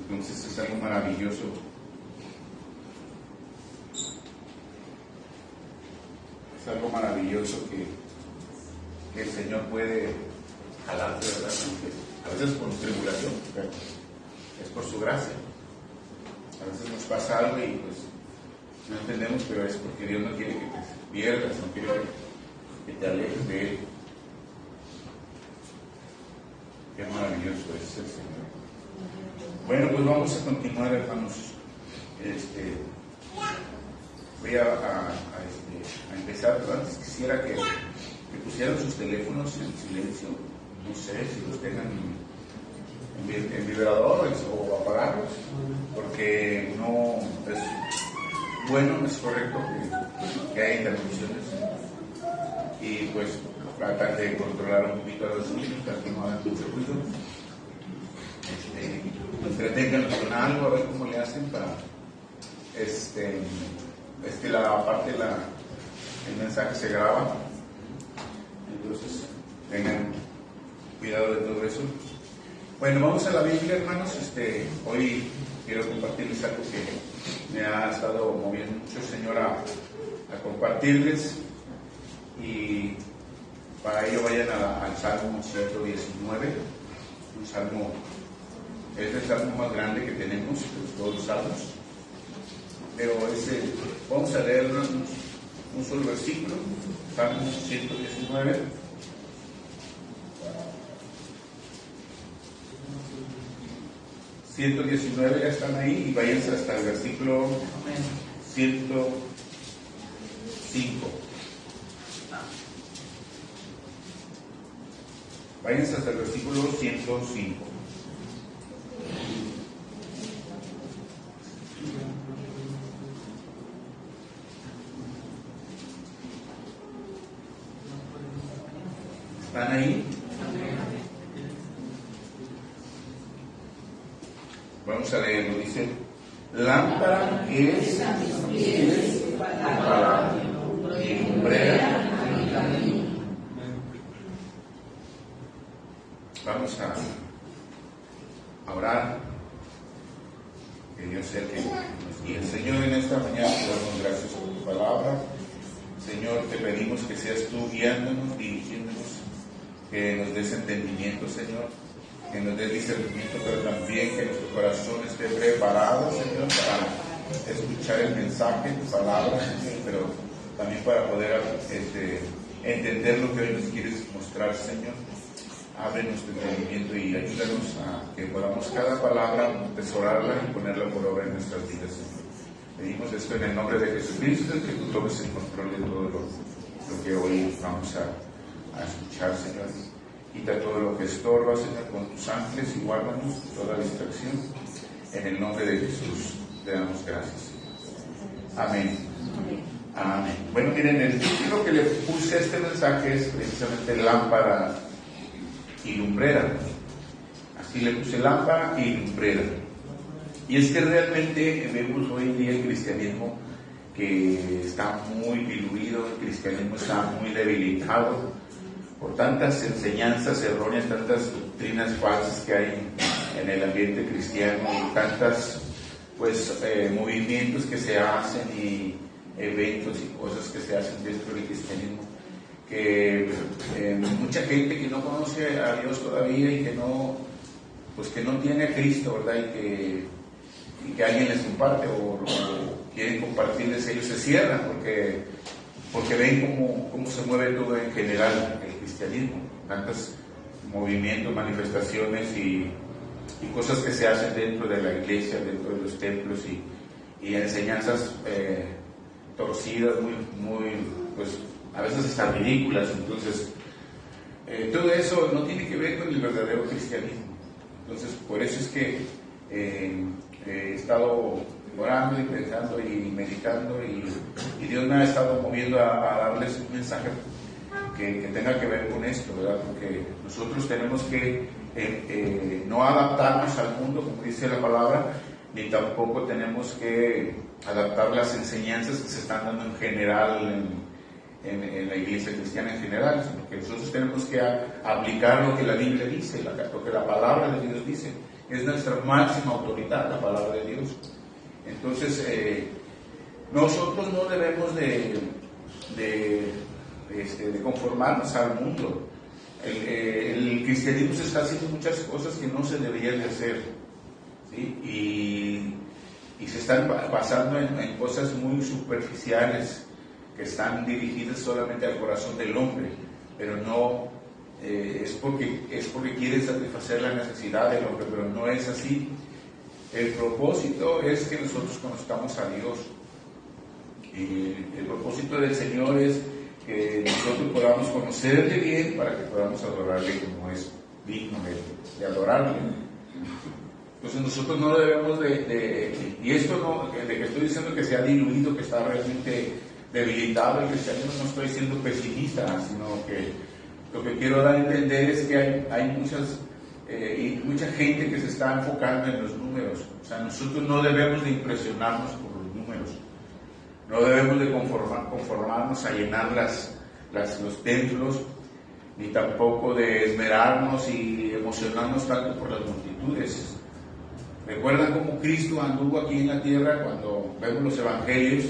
Entonces es algo maravilloso. Es algo maravilloso que el Señor puede jalarte, ¿verdad? A veces por tribulación, pero es por su gracia. A veces nos pasa algo y pues no entendemos, pero es porque Dios no quiere que te pierdas, no quiere que te alejes de Él. Qué maravilloso es el Señor. Bueno, pues vamos a continuar, hermanos. Voy a empezar, pero antes quisiera que pusieran sus teléfonos en silencio. No sé si los tengan en vibrador o apagarlos, porque no es bueno, no es correcto que haya interrupciones. Y pues tratar de controlar un poquito a los niños para que no hagan mucho ruido. Entreténganlos con algo, a ver cómo le hacen para el mensaje se graba, entonces tengan cuidado de todo eso. Bueno, vamos a la Biblia, hermanos. Hoy quiero compartirles algo que me ha estado moviendo mucho el Señor a compartirles, y para ello vayan al Salmo 119, un salmo. Es el salmo más grande que tenemos de todos los salmos, pero vamos a leer un solo versículo, Salmo 119. Ya están ahí, y váyanse hasta el versículo 105. Váyanse hasta el versículo 105. ¿Están ahí? Vamos a leerlo. Dice: lámpara es a mis pies tu palabra y lumbrera a mi camino. Vamos a orar. Que Dios sea el que nos guíe. Señor, en esta mañana te damos gracias por tu palabra. Señor, te pedimos que seas tú guiándonos, dirigiéndonos, que nos des entendimiento, Señor, que nos des discernimiento, pero también que nuestro corazón esté preparado, Señor, para escuchar el mensaje, tu palabra, Señor, pero también para poder entender lo que hoy nos quieres mostrar, Señor. Abre nuestro entendimiento y ayúdanos a que podamos cada palabra atesorarla y ponerla por obra en nuestras vidas, Señor. Pedimos esto en el nombre de Jesucristo, que tú tomes el control de todo lo que hoy vamos a escuchar, Señor. Quita todo lo que estorba, Señor, con tus ángeles, y guárdanos toda distracción. En el nombre de Jesús te damos gracias. Amén. Amén. Bueno, miren, el título que le puse a este mensaje es precisamente lámpara y lumbrera. Así le puse, lámpara y lumbrera. Y es que realmente vemos hoy en día el cristianismo que está muy diluido, el cristianismo está muy debilitado por tantas enseñanzas erróneas, tantas doctrinas falsas que hay en el ambiente cristiano, y tantas movimientos que se hacen y eventos y cosas que se hacen dentro del cristianismo, que mucha gente que no conoce a Dios todavía y que no tiene a Cristo, ¿verdad? Y que alguien les comparte o quieren compartirles, ellos se cierran porque ven cómo se mueve todo en general el cristianismo, tantos movimientos, manifestaciones y cosas que se hacen dentro de la iglesia, dentro de los templos, y enseñanzas torcidas, muy a veces hasta ridículas. Entonces todo eso no tiene que ver con el verdadero cristianismo. Entonces por eso es que he estado orando y pensando y meditando, y Dios me ha estado moviendo a darles un mensaje que tenga que ver con esto, ¿verdad? Porque nosotros tenemos que no adaptarnos al mundo, como dice la palabra, ni tampoco tenemos que adaptar las enseñanzas que se están dando en general en la iglesia cristiana en general, sino que nosotros tenemos que aplicar lo que la Biblia dice, lo que la palabra de Dios dice. es nuestra máxima autoridad, la palabra de Dios. Entonces, nosotros no debemos de conformarnos al mundo. El cristianismo se está haciendo muchas cosas que no se deberían de hacer, ¿sí? Y se están basando en cosas muy superficiales que están dirigidas solamente al corazón del hombre, pero no es porque quieren satisfacer la necesidad del hombre, pero no es así. El propósito es que nosotros conozcamos a Dios, y el propósito del Señor es que nosotros podamos conocerle bien para que podamos adorarle como es digno de adorarle. Entonces nosotros no debemos y esto no, de que estoy diciendo que se ha diluido, que está realmente debilitado el cristianismo, no estoy siendo pesimista, sino que lo que quiero dar a entender es que hay mucha gente que se está enfocando en los números. O sea, nosotros no debemos de impresionarnos por los números, no debemos de conformarnos a llenar los templos, ni tampoco de esmerarnos y emocionarnos tanto por las multitudes. ¿Recuerdan cómo Cristo anduvo aquí en la tierra? Cuando vemos los evangelios,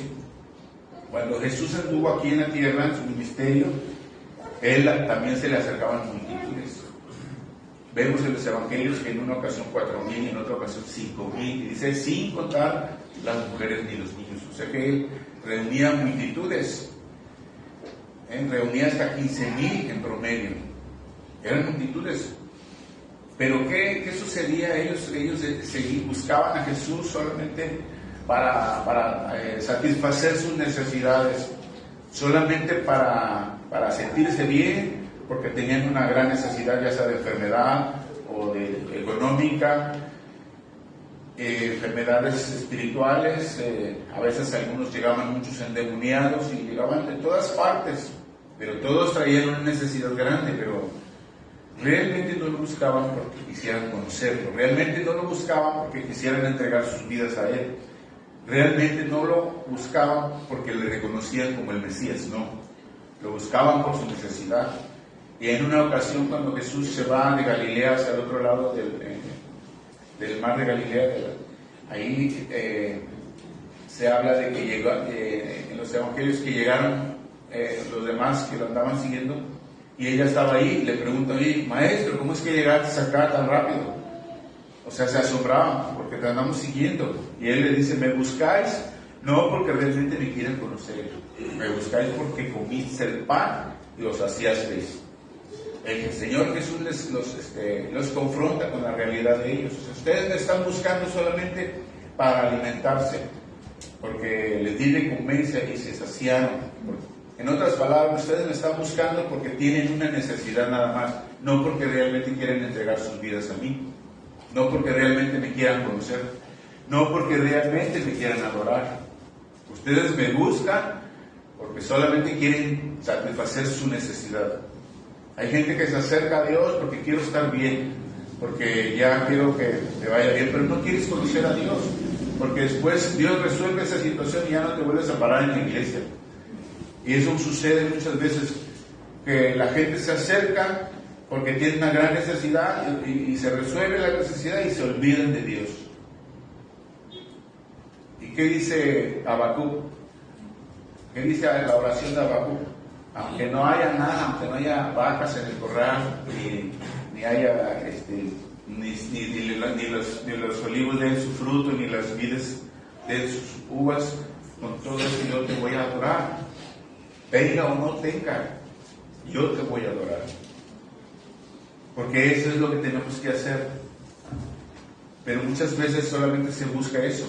cuando Jesús anduvo aquí en la tierra en su ministerio, Él también se le acercaban multitudes. Vemos en los evangelios que en una ocasión 4,000 y en otra ocasión 5,000, y dice sin contar las mujeres ni los niños. O sea que Él reunía multitudes, reunía hasta 15,000 en promedio. Eran multitudes. Pero ¿qué sucedía? Ellos buscaban a Jesús solamente para satisfacer sus necesidades, solamente para sentirse bien, porque tenían una gran necesidad, ya sea de enfermedad o de económica, enfermedades espirituales. A veces algunos llegaban muchos endemoniados y llegaban de todas partes, pero todos traían una necesidad grande, pero realmente no lo buscaban porque quisieran conocerlo, realmente no lo buscaban porque quisieran entregar sus vidas a Él, realmente no lo buscaban porque le reconocían como el Mesías, no, lo buscaban por su necesidad. Y en una ocasión, cuando Jesús se va de Galilea hacia el otro lado del mar de Galilea, ahí se habla de que llegó, en los evangelios, que llegaron los demás que lo andaban siguiendo, y ella estaba ahí, y le pregunta: oye, maestro, ¿cómo es que llegaste acá tan rápido? O sea, se asombraban porque te andamos siguiendo. Y él le dice: me buscáis no porque realmente me quieren conocer, me buscáis porque comiste el pan y os saciasteis. El Señor Jesús los confronta con la realidad de ellos. O sea, ustedes me están buscando solamente para alimentarse, porque les di de comer y se saciaron. En otras palabras, ustedes me están buscando porque tienen una necesidad nada más, no porque realmente quieren entregar sus vidas a mí, no porque realmente me quieran conocer, no porque realmente me quieran adorar. Ustedes me buscan porque solamente quieren satisfacer su necesidad. Hay gente que se acerca a Dios porque quiero estar bien, porque ya quiero que me vaya bien, pero no quieres conocer a Dios, porque después Dios resuelve esa situación y ya no te vuelves a parar en la iglesia. Y eso sucede muchas veces, que la gente se acerca porque tiene una gran necesidad y se resuelve la necesidad y se olvidan de Dios. ¿Y qué dice Habacuc? ¿Qué dice la oración de Habacuc? Aunque no haya nada, aunque no haya vacas en el corral, ni haya ni los olivos den su fruto, ni las vides den sus uvas, con todo eso yo te voy a adorar. Tenga o no tenga, yo te voy a adorar. Porque eso es lo que tenemos que hacer. Pero muchas veces solamente se busca eso.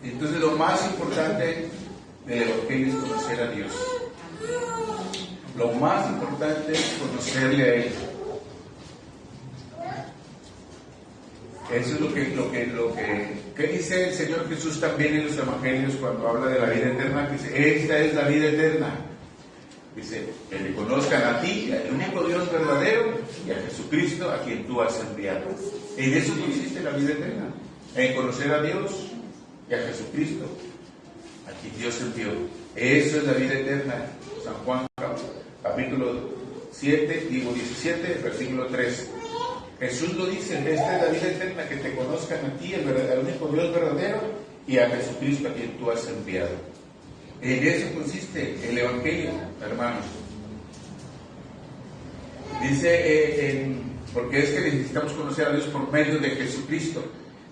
Entonces lo más importante del Evangelio es conocer a Dios. Lo más importante es conocerle a Él. Eso es lo que dice el Señor Jesús también en los Evangelios cuando habla de la vida eterna, que dice: esta es la vida eterna. Dice: que le conozcan a ti, al único Dios verdadero, y a Jesucristo, a quien tú has enviado. En eso consiste la vida eterna, en conocer a Dios y a Jesucristo, a quien Dios envió. Eso es la vida eterna. San Juan capítulo 17, versículo 3. Jesús lo dice, esta es la vida eterna, que te conozcan a ti, el único Dios verdadero, y a Jesucristo a quien tú has enviado. En eso consiste el Evangelio, hermanos. Dice, porque es que necesitamos conocer a Dios por medio de Jesucristo.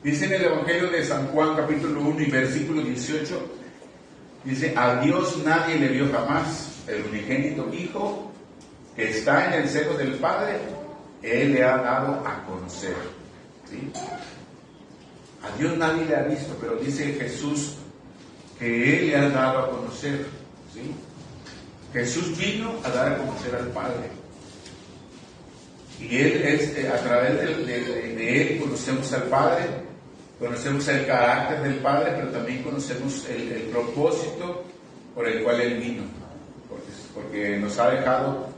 Dice en el Evangelio de San Juan, capítulo 1 y versículo 18, dice, a Dios nadie le vio jamás, el unigénito Hijo que está en el seno del Padre, Él le ha dado a conocer. ¿Sí? A Dios nadie le ha visto, pero dice Jesús que Él le ha dado a conocer. ¿Sí? Jesús vino a dar a conocer al Padre. Y Él es, a través de Él conocemos al Padre, conocemos el carácter del Padre, pero también conocemos el propósito por el cual Él vino. Porque nos ha dejado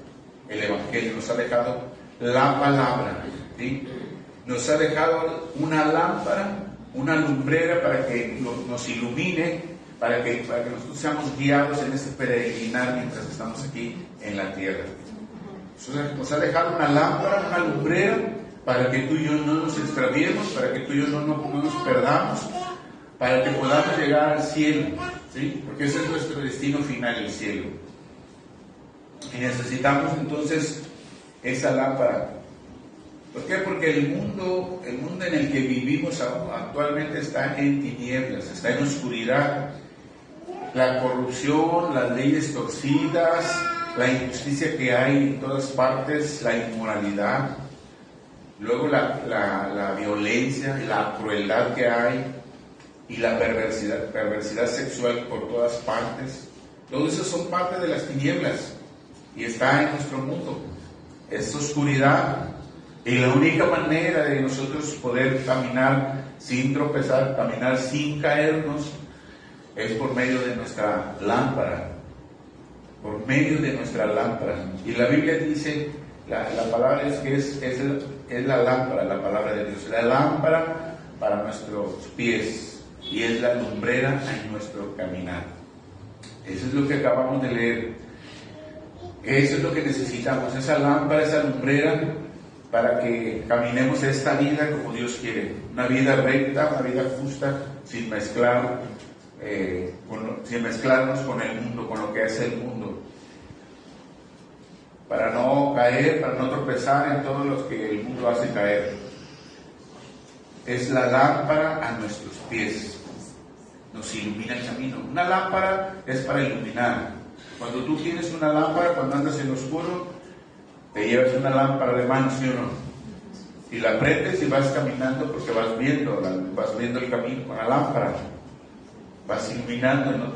el Evangelio, nos ha dejado la palabra, ¿sí? Nos ha dejado una lámpara, una lumbrera para que nos ilumine, para que nosotros seamos guiados en este peregrinar mientras estamos aquí en la tierra. Nos ha dejado una lámpara, una lumbrera, para que tú y yo no nos extraviemos, para que tú y yo no nos perdamos, para que podamos llegar al cielo, ¿sí? Porque ese es nuestro destino final, el cielo. Y necesitamos entonces esa lámpara. ¿Por qué? Porque el mundo en el que vivimos actualmente está en tinieblas, está en oscuridad. La corrupción, las leyes torcidas, la injusticia que hay en todas partes, la inmoralidad, luego la violencia, la crueldad que hay y la perversidad sexual por todas partes. Todo eso son parte de las tinieblas y está en nuestro mundo. Es oscuridad. Y la única manera de nosotros poder caminar sin tropezar, caminar sin caernos, es por medio de nuestra lámpara. Por medio de nuestra lámpara. Y la Biblia dice, la palabra es que es la lámpara, la palabra de Dios. La lámpara para nuestros pies y es la lumbrera en nuestro caminar. Eso es lo que acabamos de leer. Eso es lo que necesitamos, esa lámpara, esa lumbrera, para que caminemos esta vida como Dios quiere. Una vida recta, una vida justa, sin mezclarnos con el mundo, con lo que es el mundo. Para no caer, para no tropezar en todo lo que el mundo hace caer. Es la lámpara a nuestros pies. Nos ilumina el camino. Una lámpara es para iluminar. Cuando tú tienes una lámpara, cuando andas en lo oscuro, te llevas una lámpara de mano, ¿sí o no? Y la prendes y vas caminando porque vas viendo el camino con la lámpara. Vas iluminando, ¿no?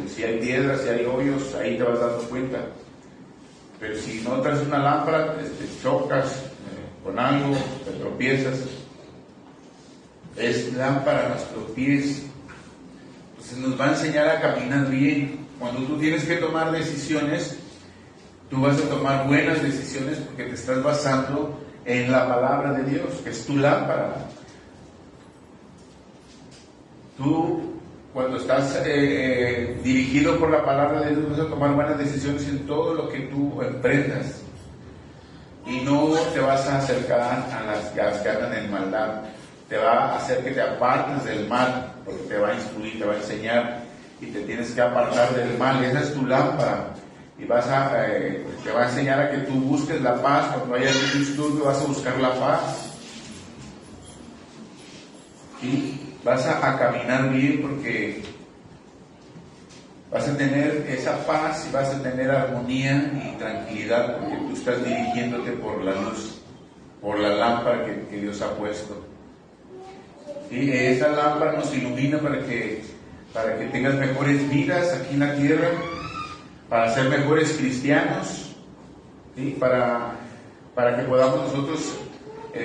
Si hay piedras, si hay hoyos, ahí te vas dando cuenta. Pero si no traes una lámpara, te chocas con algo, te tropiezas. Es lámpara a nuestros pies. Entonces nos va a enseñar a caminar bien. Cuando tú tienes que tomar decisiones, tú vas a tomar buenas decisiones porque te estás basando en la palabra de Dios, que es tu lámpara. Tú, cuando estás dirigido por la palabra de Dios, vas a tomar buenas decisiones en todo lo que tú emprendas. Y no te vas a acercar a las que andan en maldad. Te va a hacer que te apartes del mal, porque te va a instruir, te va a enseñar, y te tienes que apartar del mal. Esa es tu lámpara. Y te va a enseñar a que tú busques la paz. Cuando haya un disturbio, vas a buscar la paz. Y vas a caminar bien porque vas a tener esa paz y vas a tener armonía y tranquilidad porque tú estás dirigiéndote por la luz, por la lámpara que Dios ha puesto. Y esa lámpara nos ilumina para que tengas mejores vidas aquí en la tierra, para ser mejores cristianos, ¿sí? Para que podamos nosotros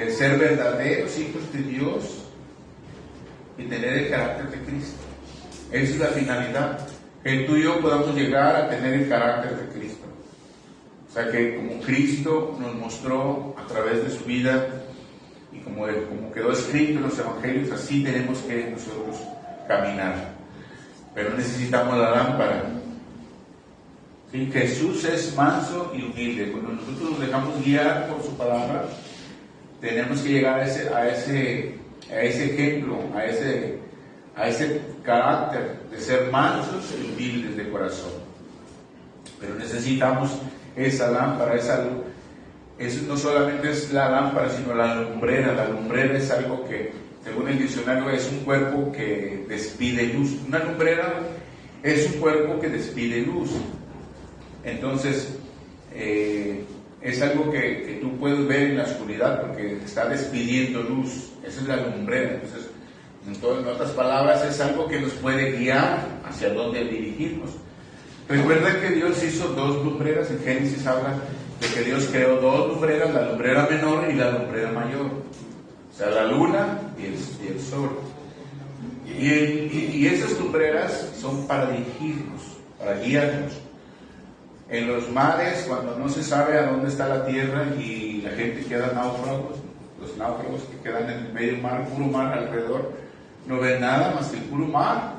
ser verdaderos hijos de Dios y tener el carácter de Cristo. Esa es la finalidad, que tú y yo podamos llegar a tener el carácter de Cristo. O sea, que como Cristo nos mostró a través de su vida y como quedó escrito en los evangelios, así tenemos que nosotros caminar. Pero necesitamos la lámpara. ¿Sí? Jesús es manso y humilde. Cuando nosotros nos dejamos guiar por su palabra, tenemos que llegar a ese ejemplo, a ese carácter de ser mansos y humildes de corazón. Pero necesitamos esa lámpara, eso no solamente es la lámpara, sino la lumbrera. La lumbrera es algo que, según el diccionario, es un cuerpo que despide luz. Una lumbrera es un cuerpo que despide luz. Entonces, es algo que tú puedes ver en la oscuridad porque está despidiendo luz. Esa es la lumbrera. Entonces, en otras palabras, es algo que nos puede guiar hacia dónde dirigirnos. Recuerda que Dios hizo dos lumbreras. En Génesis habla de que Dios creó dos lumbreras, la lumbrera menor y la lumbrera mayor. O sea, la luna y el sol. Y esas lumbreras son para dirigirnos, para guiarnos. En los mares, cuando no se sabe a dónde está la tierra y la gente queda náufragos, los náufragos que quedan en el medio mar, puro mar alrededor, no ven nada más que el puro mar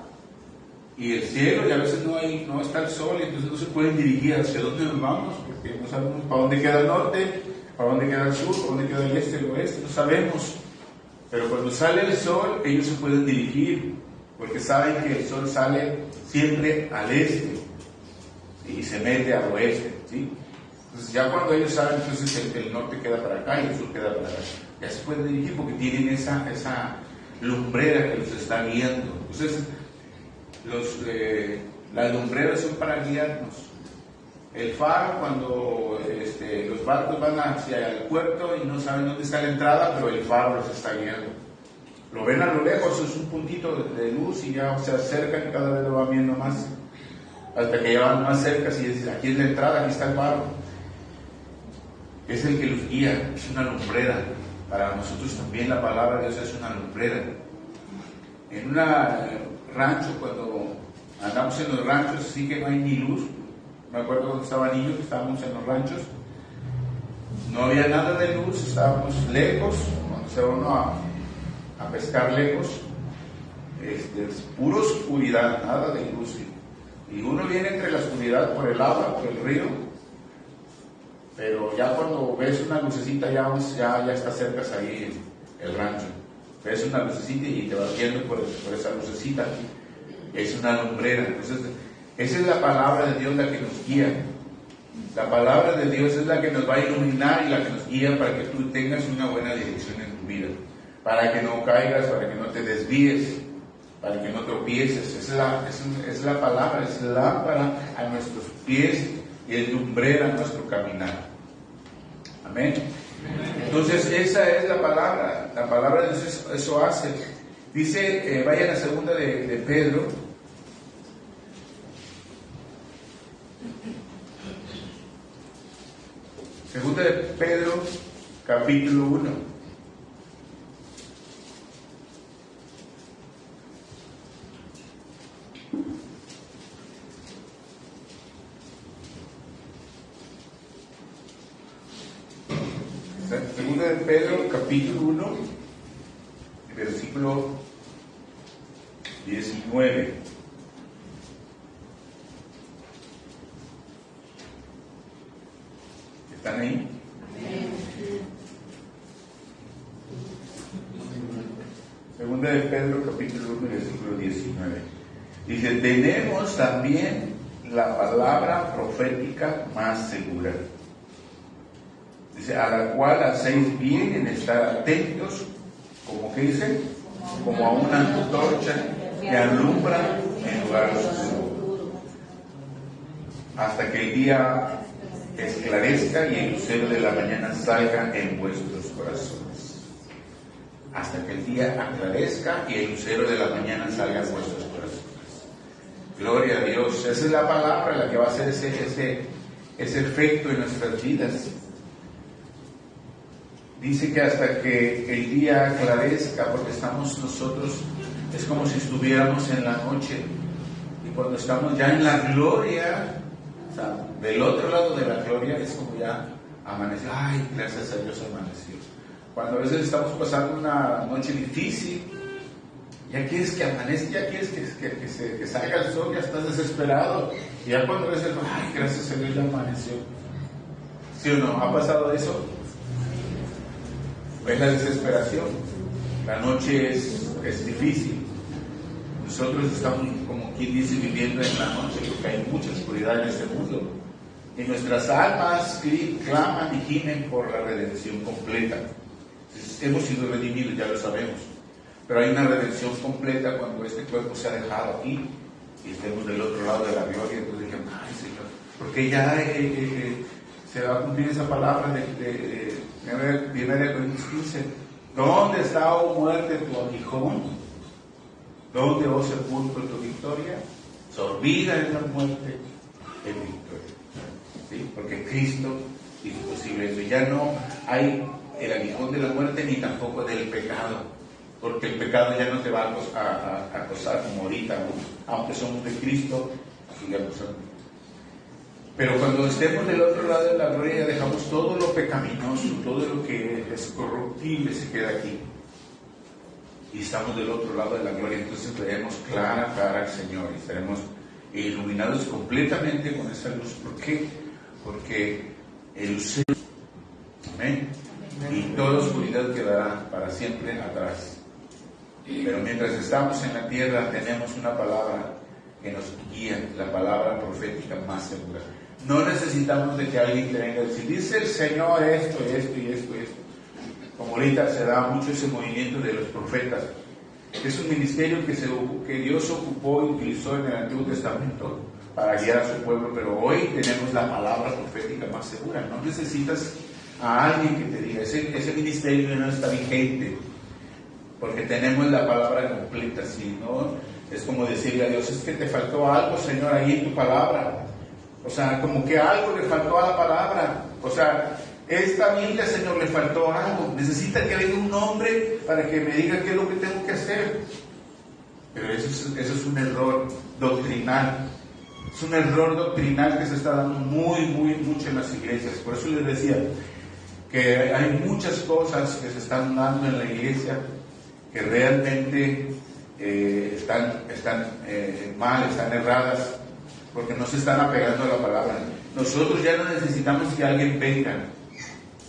y el cielo, y a veces no está el sol, y entonces no se pueden dirigir hacia dónde nos vamos, porque no sabemos para dónde queda el norte, para dónde queda el sur, para dónde queda el este, el oeste, no sabemos. Pero cuando sale el sol, ellos se pueden dirigir, porque saben que el sol sale siempre al este y se mete al oeste, ¿sí? Entonces ya cuando ellos saben, entonces el norte queda para acá y el sur queda para acá. Ya se pueden dirigir porque tienen esa lumbrera que los está guiando. Entonces, las lumbreras son para guiarnos. El faro, cuando los barcos van hacia el puerto y no saben dónde está la entrada, pero el faro los está guiando. Lo ven a lo lejos, es un puntito de luz y ya se acercan y cada vez lo van viendo más, hasta que ya van más cerca y dicen, aquí es la entrada, aquí está el faro. Es el que los guía, es una lumbrera. Para nosotros también la palabra de Dios es una lumbrera. En un rancho, cuando andamos en los ranchos, sí que no hay ni luz. Me acuerdo cuando estaba niño que estábamos en los ranchos, no había nada de luz, estábamos lejos, cuando se va uno a pescar lejos, es pura oscuridad, nada de luz. Y uno viene entre la oscuridad por el agua, por el río, pero ya cuando ves una lucecita ya está cerca ahí el rancho. Ves una lucecita y te vas viendo por esa lucecita. Es una lumbrera. Entonces, esa es la palabra de Dios la que nos guía. La palabra de Dios es la que nos va a iluminar y la que nos guía para que tú tengas una buena dirección en tu vida. Para que no caigas, para que no te desvíes, para que no tropieces. Es la palabra, es lámpara a nuestros pies y es lumbrera a nuestro caminar. Amén. Entonces esa es la palabra de Dios eso hace. Dice, vayan a segunda de Pedro. Segunda de Pedro, capítulo 1. Segunda de Pedro, capítulo 1, versículo 19. ¿Están ahí? Segunda de Pedro, capítulo 1, versículo 19. Dice, tenemos también la palabra profética más segura. Dice, a la cual hacéis bien en estar atentos, como que dice, como a una antorcha que alumbra en lugar oscuro, hasta que el día esclarezca y el lucero de la mañana salga en vuestros corazones. Hasta que el día aclarezca y el lucero de la mañana salga en vuestros corazones. Gloria a Dios. Esa es la palabra la que va a hacer ese efecto en nuestras vidas. Dice que hasta que el día aclarezca, porque estamos nosotros, es como si estuviéramos en la noche. Y cuando estamos ya en la gloria, o sea, del otro lado de la gloria, es como ya amaneció. Ay, gracias a Dios amaneció. Cuando a veces estamos pasando una noche difícil, ya quieres que amanezca, ya quieres que salga el sol, ya estás desesperado. Y ya cuando ves el sol, ay, gracias a Dios ya amaneció. ¿Sí o no? ¿Ha pasado eso? Es la desesperación. La noche es difícil. Nosotros estamos, como quien dice, viviendo en la noche, porque hay mucha oscuridad en este mundo. Y nuestras almas claman y gimen por la redención completa. Hemos sido redimidos, ya lo sabemos. Pero hay una redención completa cuando este cuerpo se ha dejado aquí y estemos del otro lado de la gloria. Entonces dijimos, ay Señor, porque ya se va a cumplir esa palabra de 1 Corintios 15. ¿Dónde está, oh muerte, tu aguijón? ¿Dónde, oh sepulcro, tu victoria? Sorbida es la muerte en victoria. ¿Sí? Porque Cristo hizo posible eso. Ya no hay el aguijón de la muerte ni tampoco del pecado. Porque el pecado ya no te va a acosar como ahorita, ¿no? Aunque somos de Cristo, así ya lo somos. Pero cuando estemos del otro lado de la gloria, dejamos todo lo pecaminoso, todo lo que es corruptible se queda aquí. Y estamos del otro lado de la gloria, entonces veremos cara al Señor y estaremos iluminados completamente con esa luz. ¿Por qué? Porque el lucero, amén, y toda oscuridad quedará para siempre atrás. Pero mientras estamos en la tierra tenemos una palabra que nos guía, la palabra profética más segura. No necesitamos de que alguien te venga a decir, dice el Señor esto, esto y esto, esto. Como ahorita se da mucho ese movimiento de los profetas. Es un ministerio que Dios ocupó y utilizó en el Antiguo Testamento para guiar a su pueblo, pero hoy tenemos la palabra profética más segura. No necesitas a alguien que te diga, ese ministerio no está vigente, porque tenemos la palabra completa. Si no, es como decirle a Dios, es que te faltó algo, Señor, ahí en tu palabra. O sea, como que algo le faltó a la palabra. O sea, esta Biblia, Señor, le faltó algo. Necesita que venga un hombre para que me diga qué es lo que tengo que hacer. Pero eso es un error doctrinal. Es un error doctrinal que se está dando mucho en las iglesias. Por eso les decía que hay muchas cosas que se están dando en la iglesia que realmente están mal, están erradas, porque no se están apegando a la palabra. Nosotros ya no necesitamos que alguien venga,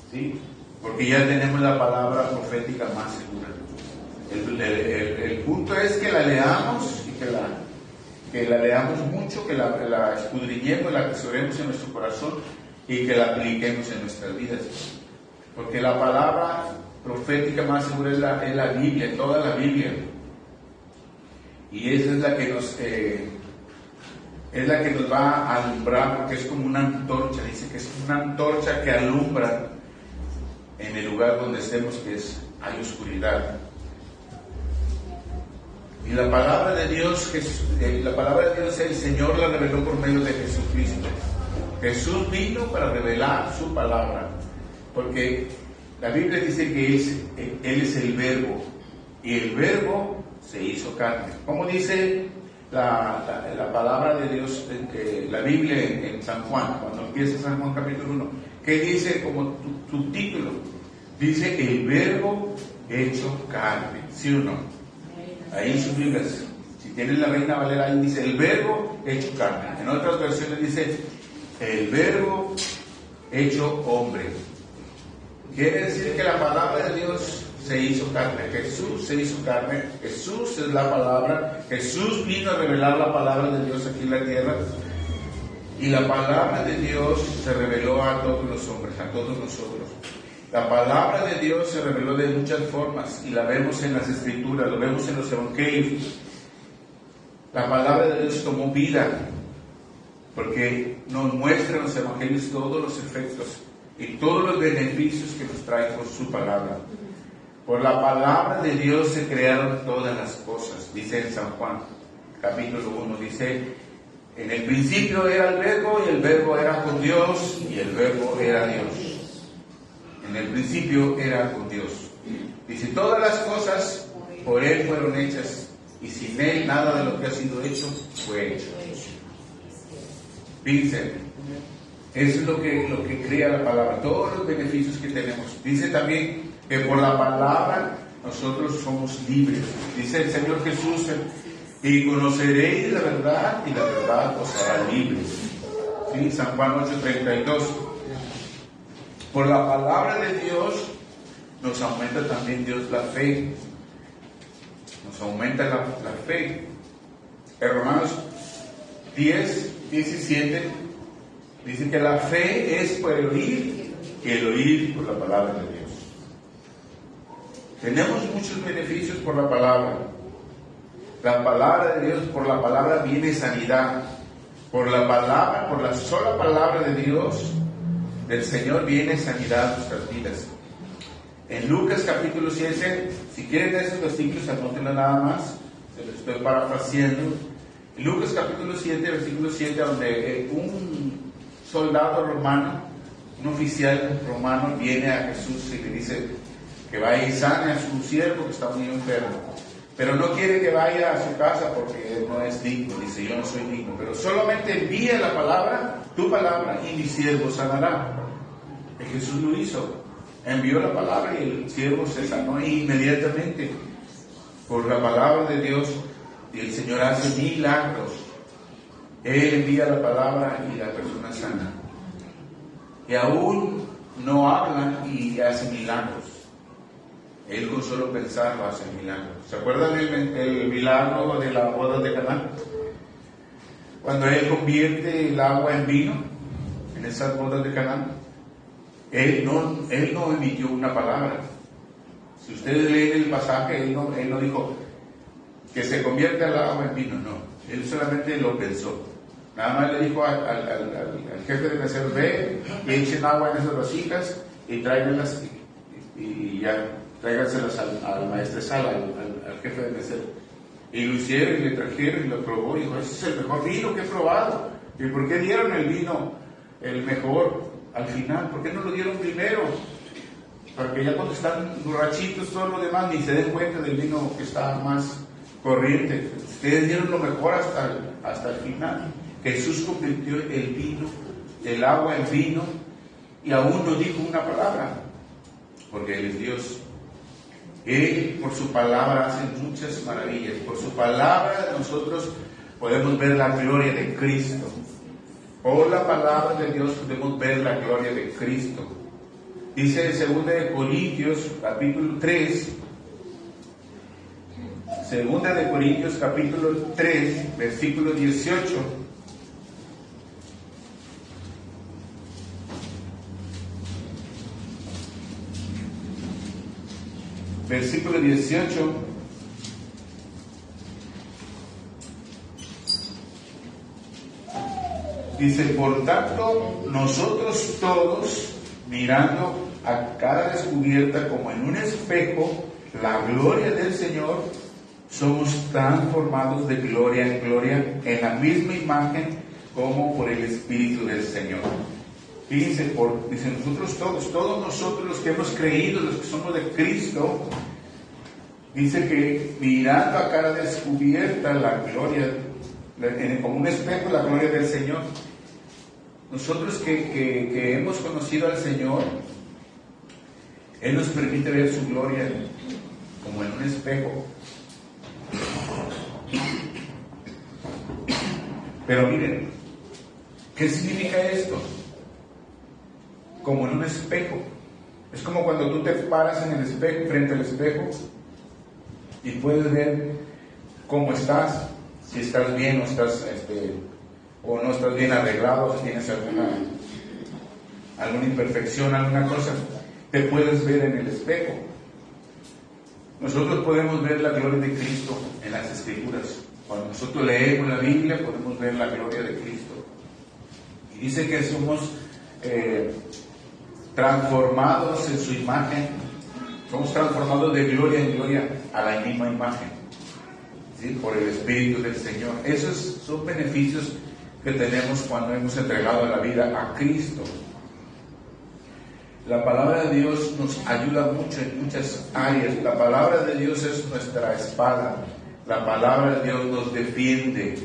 ¿sí? Porque ya tenemos la palabra profética más segura. El punto es que la leamos y que la leamos mucho, que la escudriñemos, la atesoremos en nuestro corazón y que la apliquemos en nuestras vidas. Porque la palabra profética más segura es la Biblia, toda la Biblia. Y esa es la que nos va a alumbrar, porque es como una antorcha, dice que es una antorcha que alumbra en el lugar donde estemos, hay oscuridad. Y la palabra de Dios, el Señor la reveló por medio de Jesucristo. Jesús vino para revelar su palabra, porque la Biblia dice que Él es el Verbo, y el Verbo se hizo carne. Como dice la palabra de Dios, la Biblia en San Juan, cuando empieza San Juan capítulo 1, que dice como subtítulo, dice el Verbo hecho carne, ¿sí o no? Ahí en sus Biblias, si tienen la Reina Valera, ahí dice el Verbo hecho carne. En otras versiones dice el Verbo hecho hombre. Quiere decir que la palabra de Dios se hizo carne. Jesús se hizo carne. Jesús es la palabra. Jesús vino a revelar la palabra de Dios aquí en la tierra. Y la palabra de Dios se reveló a todos los hombres, a todos nosotros. La palabra de Dios se reveló de muchas formas y la vemos en las Escrituras, lo vemos en los Evangelios. La palabra de Dios tomó vida, porque nos muestra en los Evangelios todos los efectos y todos los beneficios que nos trae por su palabra. Por la palabra de Dios se crearon todas las cosas, dice en San Juan, capítulo 1, dice, en el principio era el Verbo y el Verbo era con Dios y el Verbo era Dios. En el principio era con Dios. Dice, todas las cosas por Él fueron hechas y sin Él nada de lo que ha sido hecho fue hecho. Fíjense, eso es lo que crea la palabra, todos los beneficios que tenemos. Dice también que por la palabra nosotros somos libres. Dice el Señor Jesús, y conoceréis la verdad y la verdad os hará libres. ¿Sí? San Juan 8:32. Por la palabra de Dios nos aumenta también Dios la fe. Nos aumenta la fe. En Romanos 10, 17 dice que la fe es por el oír y el oír por la palabra de Dios. Tenemos muchos beneficios por la palabra. La palabra de Dios, por la palabra viene sanidad. Por la palabra, por la sola palabra de Dios, del Señor, viene sanidad a nuestras vidas. En Lucas capítulo 7, si quieren de esos versículos, anótenlo nada más, se los estoy parafraseando. En Lucas capítulo 7, versículo 7, donde un soldado romano, un oficial romano, viene a Jesús y le dice que vaya y sane a su siervo que está muy enfermo. Pero no quiere que vaya a su casa porque no es digno. Dice, yo no soy digno, pero solamente envía la palabra, tu palabra, y mi siervo sanará. Y Jesús lo hizo. Envió la palabra y el siervo se sanó inmediatamente por la palabra de Dios. Y el Señor hace milagros. Él envía la palabra y la persona sana. Y aún no habla y hace milagros. Él con solo pensarlo hace milagros. ¿Se acuerdan el milagro de la boda de Caná? Cuando Él convierte el agua en vino, en esas bodas de Caná, Él no emitió una palabra. Si ustedes leen el pasaje, Él no dijo que se convierta el agua en vino, no. Él solamente lo pensó. Nada más le dijo al jefe de meseros, ve y echen agua en esas vasijas y tráiganlas y ya. Tráiganselas al maestresal, al jefe de mesero. Y lo hicieron y le trajeron y lo probó y dijo, ese es el mejor vino que he probado. ¿Y por qué dieron el vino el mejor al final? ¿Por qué no lo dieron primero? Para que ya cuando están borrachitos todos los demás ni se den cuenta del vino que está más corriente. Ustedes dieron lo mejor hasta el final. Jesús convirtió el vino, el agua en vino, y aún no dijo una palabra, porque Él es Dios. Él por su palabra hace muchas maravillas. Por su palabra nosotros podemos ver la gloria de Cristo. Por la palabra de Dios podemos ver la gloria de Cristo. Dice en 2 de Corintios capítulo 3, 2 de Corintios capítulo 3, versículo 18. Versículo 18. Dice, por tanto, nosotros todos, mirando a cara descubierta como en un espejo la gloria del Señor, somos transformados de gloria en gloria en la misma imagen como por el Espíritu del Señor. Dice todos nosotros los que hemos creído, los que somos de Cristo, dice que mirando a cara descubierta la gloria, como un espejo la gloria del Señor. Nosotros que hemos conocido al Señor, Él nos permite ver su gloria como en un espejo. Pero miren, ¿qué significa esto? Como en un espejo. Es como cuando tú te paras en el espejo, frente al espejo, y puedes ver cómo estás, si estás bien o estás o no estás bien arreglado, si tienes alguna imperfección, alguna cosa, te puedes ver en el espejo. Nosotros podemos ver la gloria de Cristo en las Escrituras. Cuando nosotros leemos la Biblia podemos ver la gloria de Cristo. Y dice que somos transformados en su imagen, somos transformados de gloria en gloria a la misma imagen, ¿sí? Por el Espíritu del Señor. Esos son beneficios que tenemos cuando hemos entregado la vida a Cristo. La palabra de Dios nos ayuda mucho en muchas áreas. La palabra de Dios es nuestra espada. La palabra de Dios nos defiende,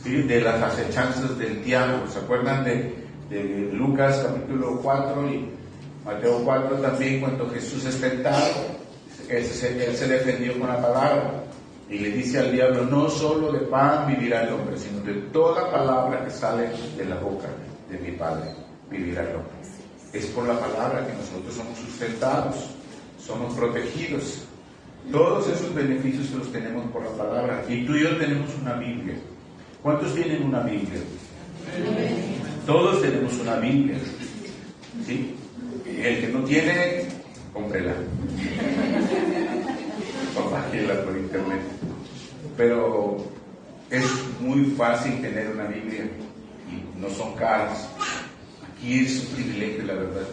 ¿sí? De las acechanzas del diablo. ¿Se acuerdan de Lucas capítulo 4 y Mateo 4 también, cuando Jesús es tentado? Él se defendió con la palabra y le dice al diablo, no solo de pan vivirá el hombre, sino de toda palabra que sale de la boca de mi Padre vivirá el hombre. Es por la palabra que nosotros somos sustentados, somos protegidos. Todos esos beneficios los tenemos por la palabra. Y tú y yo tenemos una Biblia. ¿Cuántos tienen una Biblia? Todos tenemos una Biblia. ¿Sí? El que no tiene, cómprela. O bájela por internet. Pero es muy fácil tener una Biblia. Y no son caras. Aquí es un privilegio, la verdad.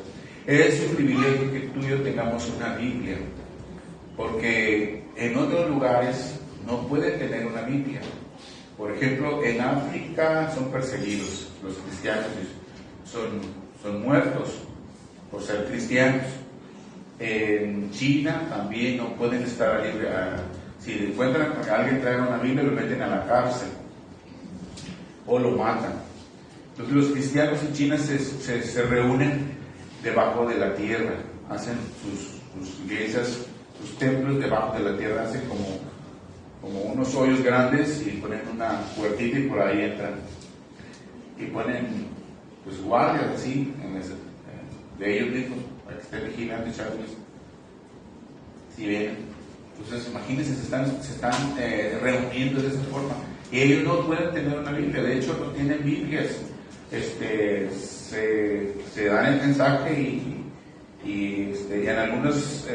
Es un privilegio que tú y yo tengamos una Biblia. Porque en otros lugares no pueden tener una Biblia. Por ejemplo, en África son perseguidos. Los cristianos son muertos por ser cristianos. En China también no pueden estar libre. Si encuentran a alguien trae una Biblia, lo meten a la cárcel o lo matan. Entonces los cristianos en China se reúnen debajo de la tierra, hacen sus iglesias, sus templos debajo de la tierra, hacen como unos hoyos grandes y ponen una puertita y por ahí entran. Y ponen pues guardias así, de ellos mismos, para que estén vigilando y echándoles. Si vienen. Entonces imagínense, se están reuniendo de esa forma. Y ellos no pueden tener una Biblia, de hecho no tienen Biblias. Se dan el mensaje y en algunas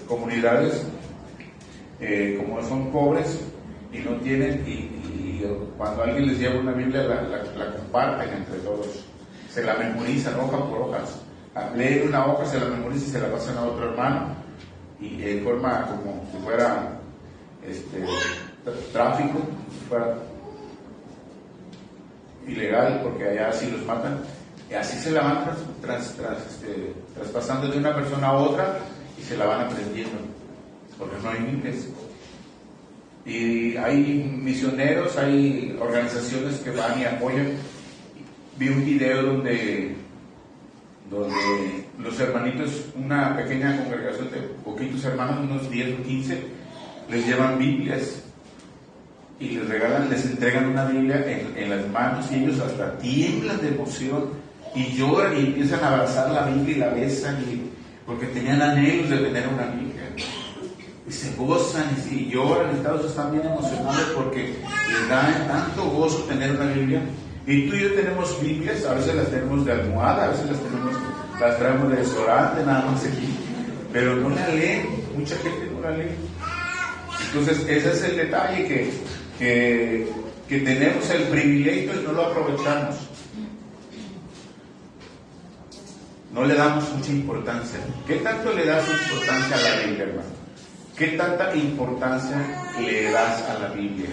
comunidades, como son pobres y no tienen, y cuando alguien les lleva una Biblia la comparten entre todos, se la memorizan hoja por hojas, leen una hoja, se la memorizan y se la pasan a otro hermano, y en forma como si fuera tráfico, si fuera ilegal, porque allá sí los matan. Y así se la van traspasando de una persona a otra y se la van aprendiendo, porque no hay Biblias. Y hay misioneros, hay organizaciones que van y apoyan. Vi un video donde los hermanitos, una pequeña congregación de poquitos hermanos, unos 10 o 15, les llevan Biblias y les regalan, les entregan una Biblia en las manos, y ellos hasta tiemblan de emoción y lloran y empiezan a abrazar la Biblia y la besan, porque tenían anhelos de tener una Biblia, y se gozan y lloran, y todos están bien emocionados porque les da tanto gozo tener una Biblia. Y tú y yo tenemos Biblias, a veces las tenemos de almohada, a veces las traemos de desodorante, nada más aquí, pero no la leen, mucha gente no la lee. Entonces ese es el detalle, que tenemos el privilegio y no lo aprovechamos. No le damos mucha importancia. ¿Qué tanto le das importancia a la Biblia, hermano? ¿Qué tanta importancia le das a la Biblia?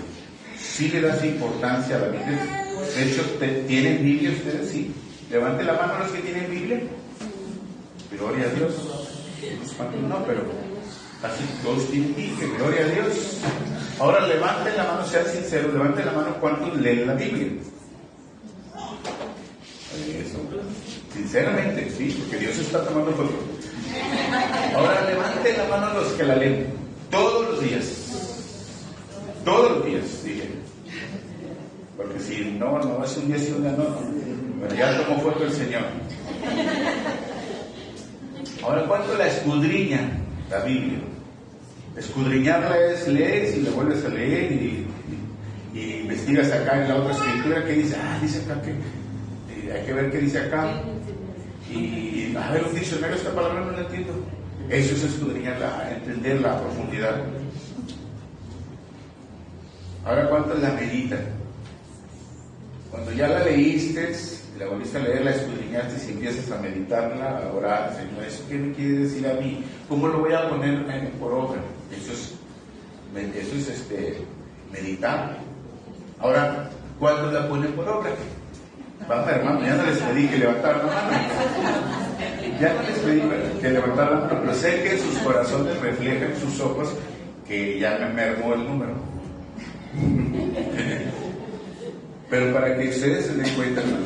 ¿Sí le das importancia a la Biblia? De hecho, ¿tienen Biblia ustedes? Sí. Levante la mano los que tienen Biblia. Gloria a Dios. No, pero casi todos tienen Biblia. Gloria a Dios. Ahora levanten la mano, sean sinceros, levanten la mano, ¿cuántos leen la Biblia? Eso. Sinceramente, sí, porque Dios está tomando fotos. Ahora levanten la mano los que la leen todos los días. Todos los días, dije. Porque si no es un día sí, un día no. Pero ya tomó foto el Señor. Ahora, ¿cuánto la escudriña la Biblia? Escudriñarla es leer y la vuelves a leer y investigas acá en la otra escritura que dice, dice acá que hay que ver qué dice acá. Y a ver, un diccionario, esta palabra no la entiendo. Eso es escudriñarla, entender la profundidad. Ahora, ¿cuánto la meditan? Cuando ya la leíste, la volviste a leer, la escudriñaste y empiezas a meditarla, a orar, Señor, ¿eso qué me quiere decir a mí? ¿Cómo lo voy a poner por obra? Eso es meditar. Ahora, ¿cuándo la ponen por obra? Vamos, hermano, ya no les pedí que levantaran la mano. Ya no les pedí que levantaran la mano, pero sé que sus corazones reflejan sus ojos que ya me mermó el número. Pero para que ustedes se den cuenta, hermano.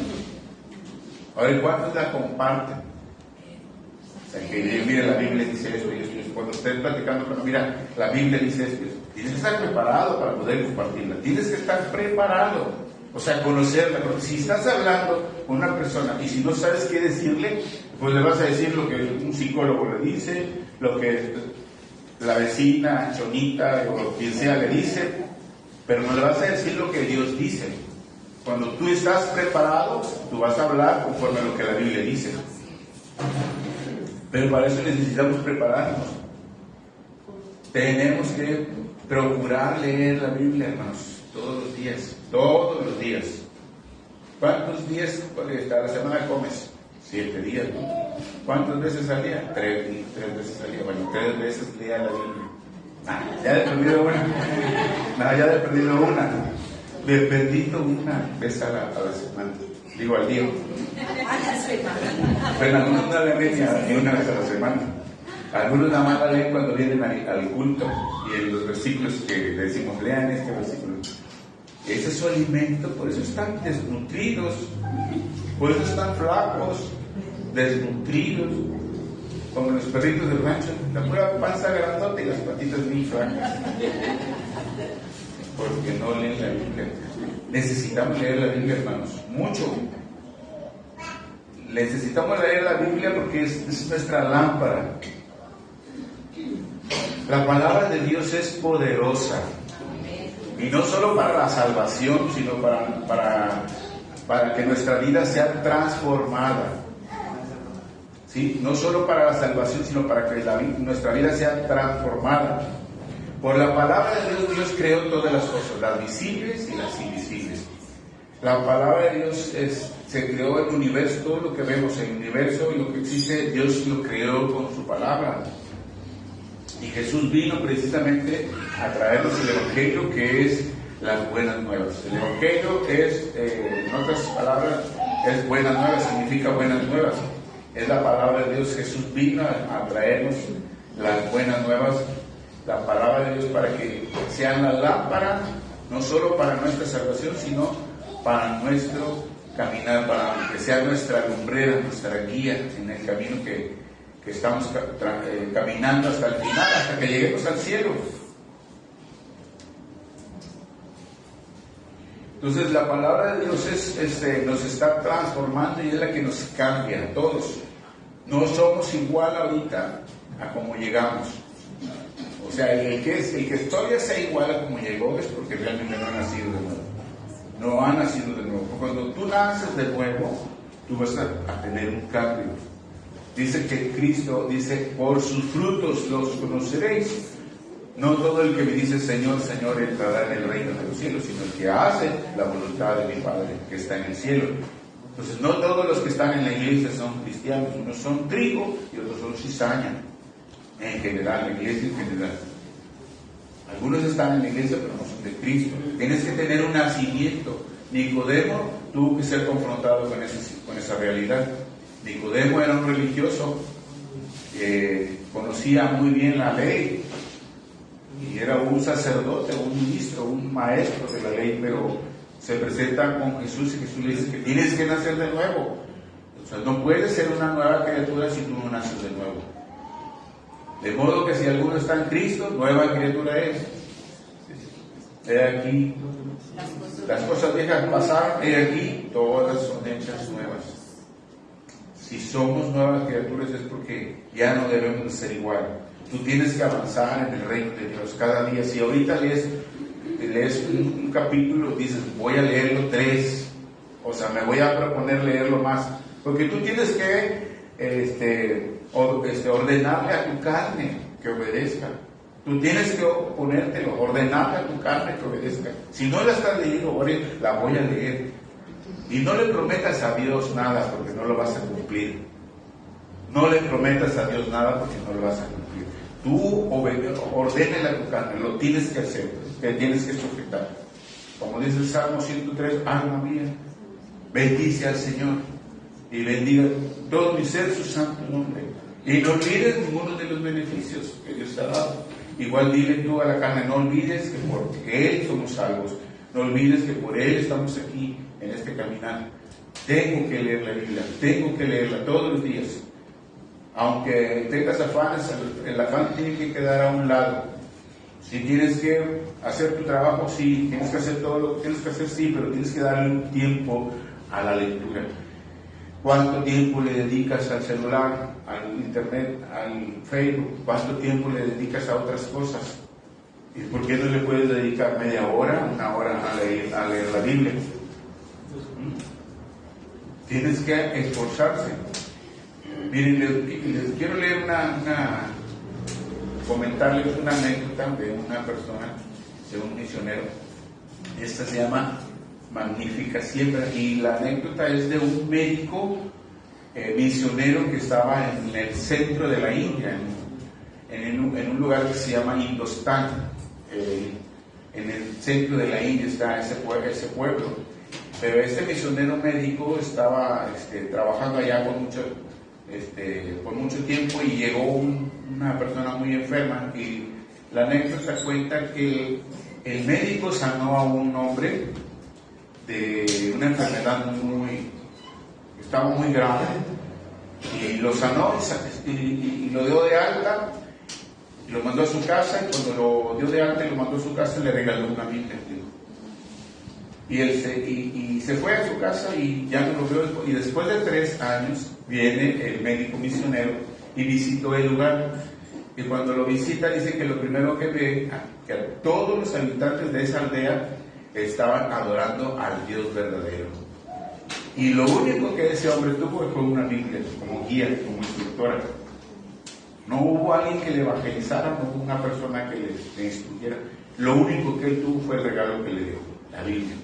Ahora, ¿cuántos la comparten? O sea, que mira, la Biblia dice esto y esto. Cuando estén platicando, pero mira, la Biblia dice esto. Tienes que estar preparado para poder compartirla. Tienes que estar preparado. O sea, conocerla. Porque si estás hablando con una persona y si no sabes qué decirle, Pues le vas a decir lo que un psicólogo le dice, lo que la vecina, Chonita o quien sea le dice, pero no le vas a decir lo que Dios dice. Cuando tú estás preparado, tú vas a hablar conforme a lo que la Biblia dice. Pero para eso necesitamos prepararnos. Tenemos que procurar leer la Biblia, hermanos, todos los días, todos los días. ¿Cuántos días a la semana comes? 7 días, ¿no? ¿Cuántas veces al día? 3 veces al día. Bueno, 3 veces lea la Biblia. Ya he perdido una. Ya he perdido una. Me he perdido una vez a la semana. Digo, al día. Pero algunos no la leen ni una vez a la semana. Algunos nada más la leen cuando vienen al culto. Y en los versículos que decimos, lean este versículo. Ese es su alimento, por eso están desnutridos. Por eso están flacos, desnutridos, como los perritos del rancho, la pura panza grandota y las patitas bien flacas, porque no leen la Biblia. Necesitamos leer la Biblia, hermanos, mucho. Necesitamos leer la Biblia porque es nuestra lámpara. La palabra de Dios es poderosa, y no solo para la salvación, sino para que nuestra vida sea transformada. ¿Sí? No solo para la salvación, sino para que nuestra vida sea transformada. Por la palabra de Dios, Dios creó todas las cosas, las visibles y las invisibles. La palabra de Dios se creó el universo, todo lo que vemos, el universo y lo que existe, Dios lo creó con su palabra. Y Jesús vino precisamente a traernos el Evangelio, que es las buenas nuevas. El Evangelio es, en otras palabras, es buenas nuevas, significa buenas nuevas. Es la palabra de Dios. Jesús vino a traernos las buenas nuevas, la palabra de Dios, para que sean la lámpara, no solo para nuestra salvación, sino para nuestro caminar, para que sea nuestra lumbrera, nuestra guía en el camino que estamos caminando hasta el final, hasta que lleguemos al cielo. Entonces la palabra de Dios nos está transformando y es la que nos cambia a todos. No somos igual ahorita a como llegamos. O sea, el que todavía sea igual a como llegó es porque realmente no ha nacido de nuevo. No ha nacido de nuevo. Cuando tú naces de nuevo, tú vas a tener un cambio. Dice que Cristo dice, por sus frutos los conoceréis. No todo el que me dice Señor, Señor entrará en el reino de los cielos, sino el que hace la voluntad de mi Padre que está en el cielo. Entonces no todos los que están en la iglesia son cristianos, unos son trigo y otros son cizaña. En general, la iglesia en general. Algunos están en la iglesia pero no son de Cristo. Tienes que tener un nacimiento. Nicodemo tuvo que ser confrontado con esa realidad. Nicodemo era un religioso, conocía muy bien la ley y era un sacerdote, un ministro, un maestro de la ley, pero se presenta con Jesús y Jesús le dice que tienes que nacer de nuevo. O sea, no puedes ser una nueva criatura si tú no naces de nuevo. De modo que si alguno está en Cristo, nueva criatura es. He aquí, las cosas viejas pasaron, he aquí, todas son hechas nuevas. Si somos nuevas criaturas es porque ya no debemos de ser igual. Tú tienes que avanzar en el reino de Dios cada día. Si ahorita lees un capítulo, dices, voy a leerlo 3. O sea, me voy a proponer leerlo más. Porque tú tienes que ordenarle a tu carne que obedezca. Tú tienes que ponértelo, ordenarle a tu carne que obedezca. Si no la estás leyendo, la voy a leer. Y no le prometas a Dios nada porque no lo vas a cumplir. No le prometas a Dios nada porque no lo vas a cumplir. Tú ordénale a tu carne, lo tienes que hacer, te tienes que sujetar. Como dice el Salmo 103, alma mía, bendice al Señor y bendiga todo mi ser su santo nombre. Y no olvides ninguno de los beneficios que Dios te ha dado. Igual dile tú a la carne, no olvides que porque Él somos salvos. No olvides que por Él estamos aquí en este caminar. Tengo que leer la Biblia, tengo que leerla todos los días. Aunque tengas afanes, el afán tiene que quedar a un lado. Si tienes que hacer tu trabajo, sí. Tienes que hacer todo lo que tienes que hacer, sí. Pero tienes que darle un tiempo a la lectura. ¿Cuánto tiempo le dedicas al celular, al internet, al Facebook? ¿Cuánto tiempo le dedicas a otras cosas? ¿Y por qué no le puedes dedicar media hora, una hora a leer la Biblia? Tienes que esforzarse. Miren, les quiero leer comentarles una anécdota de una persona, de un misionero. Esta se llama Magnífica Siembra, y la anécdota es de un médico misionero que estaba en el centro de la India, en un lugar que se llama Indostán. En el centro de la India está ese pueblo. Pero este misionero médico estaba trabajando allá por mucho tiempo, y llegó una persona muy enferma, y la anécdota cuenta que el médico sanó a un hombre de una enfermedad estaba muy grave, y lo sanó y lo dio de alta, y lo mandó a su casa, y cuando lo dio de alta y lo mandó a su casa, le regaló una Biblia. Y se fue a su casa y ya no lo vio. Y después de 3 años viene el médico misionero y visitó el lugar. Y cuando lo visita, dice que lo primero que ve, que todos los habitantes de esa aldea estaban adorando al Dios verdadero. Y lo único que ese hombre tuvo fue una Biblia como guía, como instructora. No hubo alguien que le evangelizara, no hubo una persona que le instruyera. Lo único que él tuvo fue el regalo que le dio, la Biblia.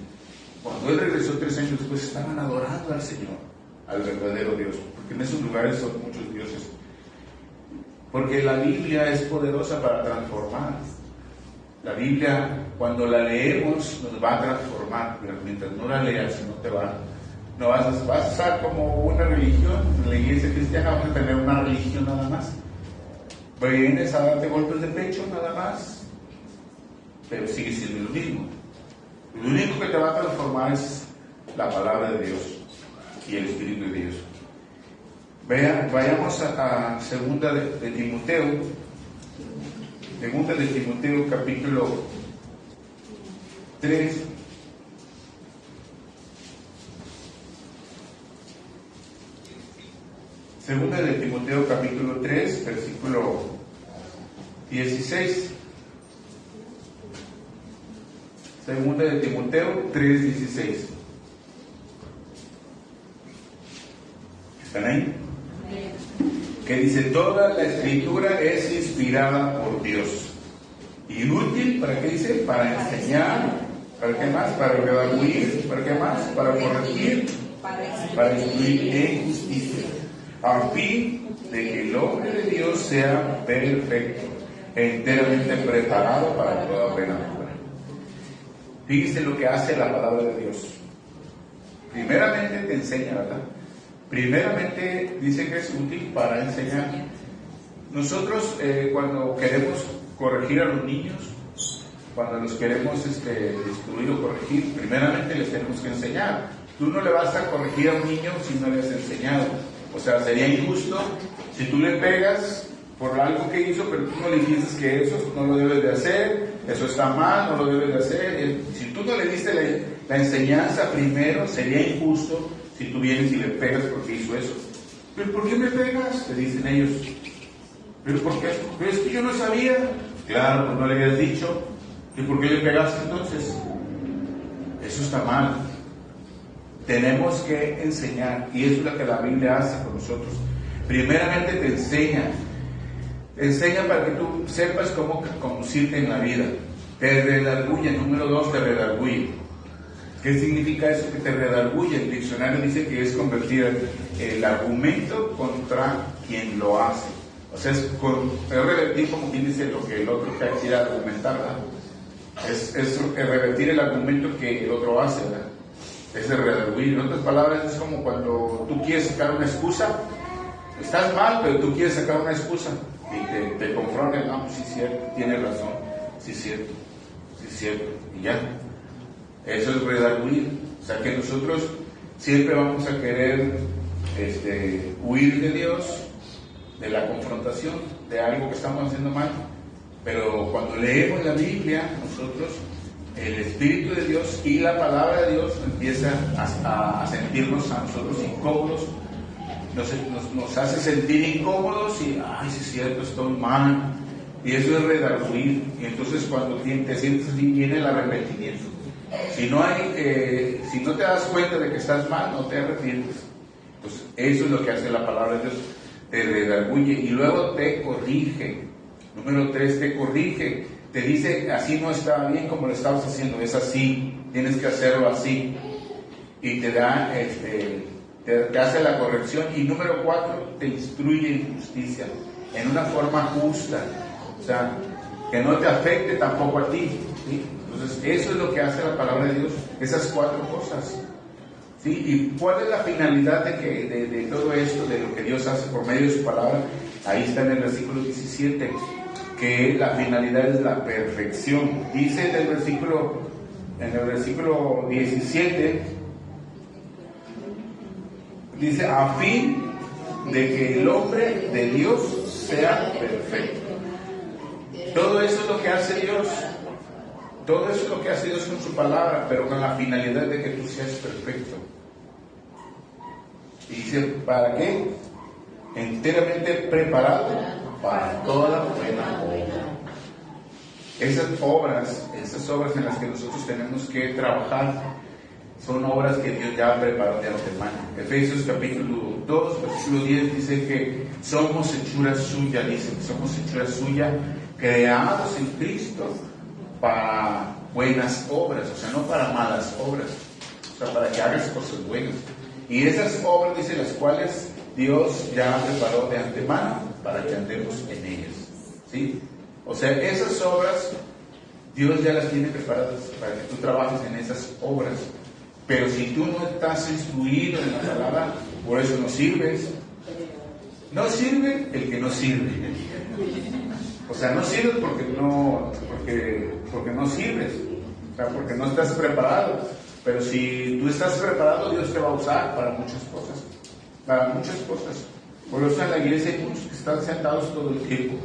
Cuando él regresó 3 años después, estaban adorando al Señor, al verdadero Dios, porque en esos lugares son muchos dioses. Porque la Biblia es poderosa para transformar. La Biblia, cuando la leemos, nos va a transformar, pero mientras no la leas, no vas a estar como una religión. En la iglesia cristiana vas a tener una religión nada más. Vienes a darte golpes de pecho nada más, pero sigue siendo lo mismo. Lo único que te va a transformar es la palabra de Dios y el Espíritu de Dios. Vayamos a segunda de Timoteo. Segunda de Timoteo, capítulo 3. Segunda de Timoteo, capítulo 3, versículo 16. Segunda de Timoteo 3:16. ¿Están ahí? Que dice: toda la escritura es inspirada por Dios y útil, ¿para qué dice? Para enseñar, ¿para qué más? Para redarguir, ¿para qué más? Para corregir, para instruir en justicia, a fin de que el hombre de Dios sea perfecto e enteramente preparado para toda buena obra. Fíjese lo que hace la palabra de Dios. Primeramente te enseña, ¿verdad? Primeramente dice que es útil para enseñar. Nosotros cuando queremos corregir a los niños, cuando los queremos instruir o corregir, primeramente les tenemos que enseñar. Tú no le vas a corregir a un niño si no le has enseñado. O sea, sería injusto si tú le pegas por algo que hizo, pero tú no le dices que eso no lo debes de hacer, eso está mal, no lo debes de hacer. Si tú no le diste la enseñanza primero, sería injusto si tú vienes y le pegas porque hizo eso. ¿Pero por qué me pegas?, te dicen ellos. ¿Pero por qué? Pero es que yo no sabía. Claro, pues no le habías dicho. ¿Y por qué le pegaste entonces? Eso está mal. Tenemos que enseñar, y eso es lo que la Biblia hace con nosotros. Primeramente te enseña para que tú sepas cómo conducirte en la vida. Te redarguye. Número 2, te redarguye. ¿Qué significa eso que te redarguye? El diccionario dice que es convertir el argumento contra quien lo hace. O sea, es revertir, como quien dice, lo que el otro quiere argumentar, ¿verdad? Es revertir el argumento que el otro hace, ¿verdad? Es el redarguir. En otras palabras, es como cuando tú quieres sacar una excusa. Estás mal, pero tú quieres sacar una excusa y te confrontan. No, pues sí es cierto, tienes razón, sí es cierto, y ya. Eso es redarguir. O sea que nosotros siempre vamos a querer huir de Dios, de la confrontación, de algo que estamos haciendo mal. Pero cuando leemos la Biblia, nosotros, el Espíritu de Dios y la palabra de Dios empieza a sentirnos a nosotros incómodos nos hace sentir incómodos y, ay, sí es cierto, estoy mal. Y eso es redarguir. Y entonces cuando te sientes así, viene el arrepentimiento. Si no te das cuenta de que estás mal, no te arrepientes. Entonces eso es lo que hace la palabra de Dios, te redarguye y luego te corrige. Número 3, te corrige. Te dice, así no está bien como lo estabas haciendo, es así, tienes que hacerlo así. Y te da, te hace la corrección. Y número 4, te instruye en justicia, en una forma justa. O sea, que no te afecte tampoco a ti, ¿sí? Entonces, eso es lo que hace la palabra de Dios, esas 4 cosas, ¿sí? ¿Y cuál es la finalidad de todo esto, de lo que Dios hace por medio de su palabra? Ahí está en el versículo 17, que la finalidad es la perfección. Dice en el versículo 17, dice, a fin de que el hombre de Dios sea perfecto. Todo eso es lo que hace Dios. Todo eso es lo que hace Dios con su palabra, pero con la finalidad de que tú seas perfecto. Y dice, ¿para qué? Enteramente preparado para toda buena obra. Esas obras en las que nosotros tenemos que trabajar, son obras que Dios ya preparó de antemano. Efesios capítulo 2, versículo 10 dice que somos hechura suya, dice que somos hechura suya, creados en Cristo para buenas obras, o sea, no para malas obras, o sea, para que hagas cosas buenas. Y esas obras, dice, las cuales Dios ya preparó de antemano para que andemos en ellas, ¿sí? O sea, esas obras Dios ya las tiene preparadas para que tú trabajes en esas obras. Pero si tú no estás instruido en la palabra, por eso no sirves. No sirve el que no sirve. O sea, no sirves porque no sirves. O sea, porque no estás preparado. Pero si tú estás preparado, Dios te va a usar para muchas cosas. Para muchas cosas. Por eso en la iglesia hay muchos que están sentados todo el tiempo.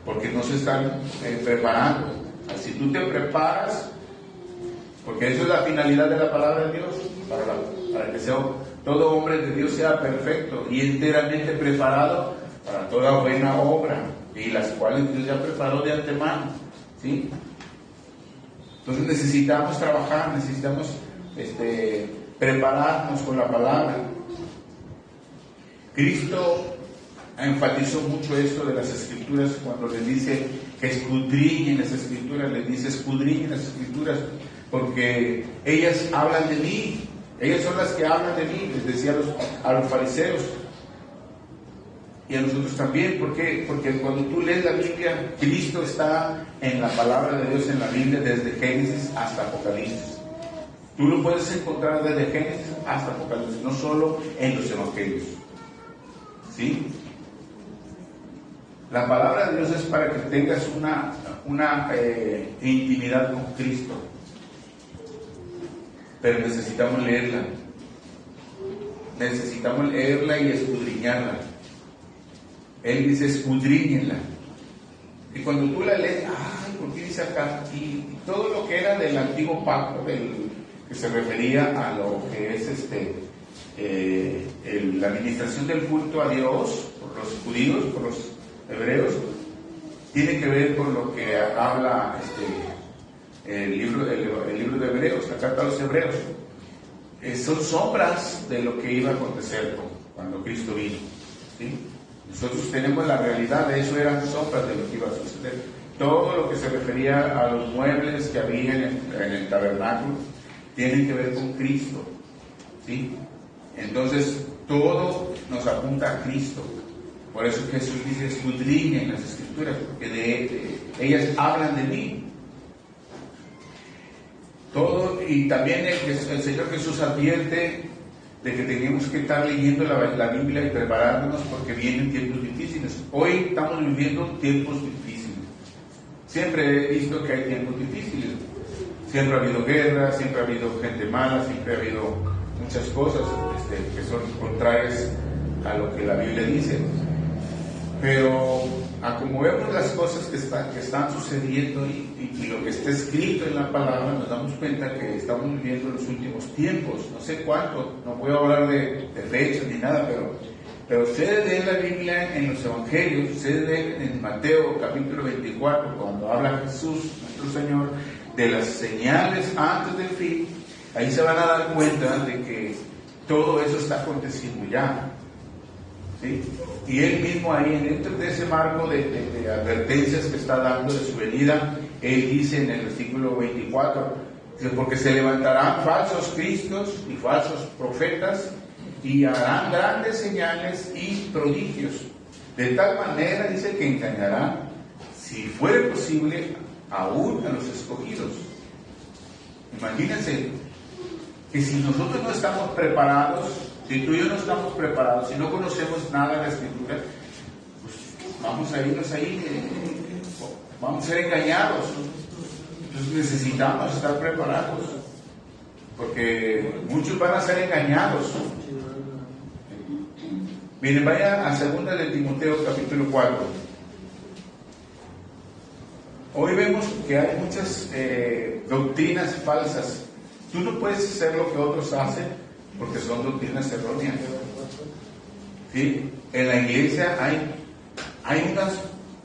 Porque no se están preparando. O sea, si tú te preparas, porque eso es la finalidad de la palabra de Dios, para que todo hombre de Dios sea perfecto y enteramente preparado para toda buena obra, y las cuales Dios ya preparó de antemano, ¿sí? Entonces necesitamos trabajar, necesitamos prepararnos con la palabra. Cristo enfatizó mucho esto de las Escrituras cuando les dice que escudriñen las Escrituras, les dice escudriñen las Escrituras, porque ellas hablan de mí, ellas son las que hablan de mí, les decía a los fariseos y a nosotros también. ¿Por qué? Porque cuando tú lees la Biblia, Cristo está en la palabra de Dios en la Biblia desde Génesis hasta Apocalipsis. Tú lo puedes encontrar desde Génesis hasta Apocalipsis, no solo en los evangelios, ¿sí? La palabra de Dios es para que tengas una intimidad con Cristo. Pero necesitamos leerla y escudriñarla. Él dice escudriñenla, y cuando tú la lees, ay, ¿por qué dice acá? Y todo lo que era del antiguo pacto, que se refería a lo que es la administración del culto a Dios por los judíos, por los hebreos, tiene que ver con lo que habla el libro de Hebreos, la carta a los Hebreos. Son sombras de lo que iba a acontecer cuando Cristo vino, ¿sí? Nosotros tenemos la realidad de eso, eran sombras de lo que iba a suceder. Todo lo que se refería a los muebles que había en el tabernáculo tiene que ver con Cristo, ¿sí? Entonces todo nos apunta a Cristo. Por eso Jesús dice escudriñen las Escrituras, porque ellas hablan de mí. Todo, y también el Señor Jesús advierte de que tenemos que estar leyendo la Biblia y preparándonos porque vienen tiempos difíciles. Hoy estamos viviendo tiempos difíciles. Siempre he visto que hay tiempos difíciles. Siempre ha habido guerra, siempre ha habido gente mala, siempre ha habido muchas cosas que son contrarias a lo que la Biblia dice. Pero a como vemos las cosas que están sucediendo y lo que está escrito en la palabra, nos damos cuenta que estamos viviendo los últimos tiempos. No sé cuánto, no voy a hablar de fechas ni nada, pero ustedes leen la Biblia en los Evangelios, ustedes leen en Mateo capítulo 24, cuando habla Jesús, nuestro Señor, de las señales antes del fin, ahí se van a dar cuenta de que todo eso está aconteciendo ya. ¿Sí? Y él mismo ahí, dentro de ese marco de advertencias que está dando de su venida, él dice en el versículo 24, porque se levantarán falsos cristos y falsos profetas y harán grandes señales y prodigios, de tal manera, dice, que engañarán, si fuere posible, aún a los escogidos. Imagínense que si nosotros no estamos preparados, si tú y yo no estamos preparados, si no conocemos nada de la Escritura, pues vamos a irnos ahí, vamos a ser engañados. Entonces necesitamos estar preparados, porque muchos van a ser engañados. Miren, vaya a 2 de Timoteo capítulo 4. Hoy vemos que hay muchas doctrinas falsas. Tú no puedes hacer lo que otros hacen porque son doctrinas erróneas. ¿Sí? En la iglesia hay unas